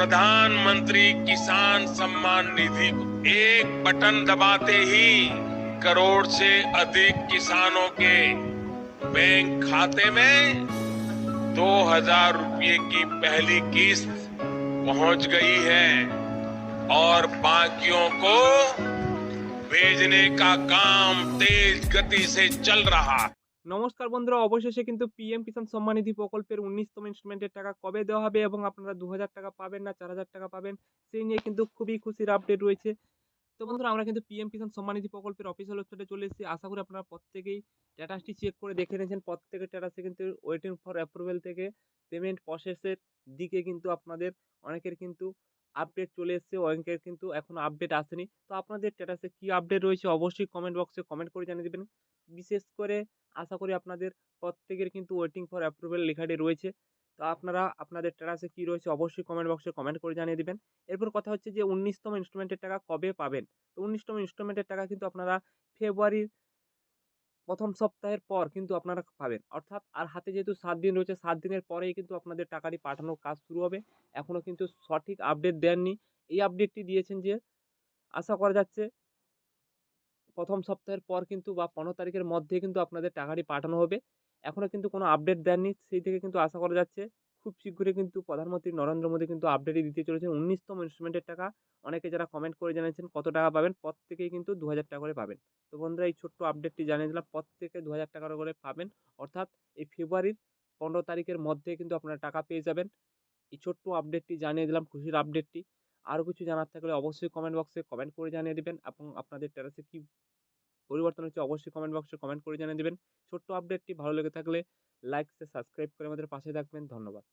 प्रधानमंत्री किसान सम्मान निधि को एक बटन दबाते ही करोड़ से अधिक किसानों के बैंक खाते में 2,000 रुपये की पहली किस्त पहुंच गई है और बाकियों को भेजने का काम तेज गति से चल रहा है। নমস্কার বন্ধুরা, অবশেষে কিন্তু পিএম কিষাণ সম্মান নিধি প্রকল্পের ১৯তম ইনস্টলমেন্টের টাকা কবে দেওয়া হবে এবং আপনারা ২,০০০ টাকা পাবেন না ৪,০০০ টাকা পাবেন, সেই নিয়ে কিন্তু খুবই খুশির আপডেট রয়েছে। তো বন্ধুরা, আমরা কিন্তু পিএম কিষাণ সম্মান নিধি প্রকল্পের অফিসিয়াল ওয়েবসাইটে চলে এসেছি। আশা করি আপনারা প্রত্যেকেই স্ট্যাটাসটি চেক করে দেখে নিয়েছেন। প্রত্যেকের স্ট্যাটাসে কিন্তু ওয়েটিং ফর অ্যাপ্রুভাল থেকে পেমেন্ট প্রসেসের দিকে কিন্তু আপনাদের অনেকের কিন্তু আপডেট চলে এসেছে, অনেকের কিন্তু এখনো আপডেট আসেনি। তো আপনাদের স্ট্যাটাসে কি আপডেট রয়েছে অবশ্যই কমেন্ট বক্সে কমেন্ট করে জানিয়ে দিবেন। বিশেষ করে আশা করি আপনাদের প্রত্যেকের কিন্তু ওয়েটিং ফর অ্যাপ্রুভাল লেখাটি রয়েছে। তো আপনারা আপনাদের স্ট্যাটাসে কি রয়েছে অবশ্যই কমেন্ট বক্সে কমেন্ট করে জানিয়ে দিবেন। এরপর কথা হচ্ছে যে ১৯তম ইনস্টলমেন্টের টাকা কবে পাবেন? তো ১৯তম ইনস্টলমেন্টের টাকা কিন্তু আপনারা ফেব্রুয়ারির ১ম সপ্তাহের পর কিন্তু আপনারা পাবেন। অর্থাৎ আর হাতে যেহেতু ৭ দিন রয়েছে, ৭ দিনের পরেই কিন্তু আপনাদের টাকাটি পাঠানোর কাজ শুরু হবে। এখনো কিন্তু সঠিক আপডেট দেননি। এই আপডেটটি দিয়েছেন যে আশা করা যাচ্ছে ১ম সপ্তাহের পর কিন্তু বা ১৫ তারিখের মধ্যে কিন্তু আপনাদের টাকাটি পাঠানো হবে। এখনো কিন্তু কোনো আপডেট দেননি। সেই থেকে কিন্তু আশা করা যাচ্ছে খুব শীঘ্রই কিন্তু প্রধানমন্ত্রী নরেন্দ্র মোদী কিন্তু আপডেটই দিতে চলেছেন। ১৯তম ইনস্টলমেন্টের টাকা অনেকে যারা কমেন্ট করে জানিয়েছেন কত টাকা পাবেন, প্রত্যেকেই কিন্তু ৳২,০০০ করে পাবেন। তো বন্ধুরা, এই ছোট্ট আপডেটটি জানিয়ে দিলাম, প্রত্যেকে ৳২,০০০ করে পাবেন। অর্থাৎ এই ফেব্রুয়ারির ১৫ তারিখের মধ্যে কিন্তু আপনারা টাকা পেয়ে যাবেন। এই ছোট্ট আপডেটটি জানিয়ে দিলাম, খুশির আপডেটটি। আরও কিছু জানার থাকলে অবশ্যই কমেন্ট বক্সে কমেন্ট করে জানিয়ে দিবেন এবং আপনাদের স্ট্যাটাসে কি পরিবর্তন হচ্ছে অবশ্যই কমেন্ট বক্সে কমেন্ট করে জানিয়ে দিবেন। ছোট্ট আপডেটটি ভালো লেগে থাকলে লাইক, শেয়ার, সাবস্ক্রাইব করে আমাদের পাশে থাকবেন। ধন্যবাদ।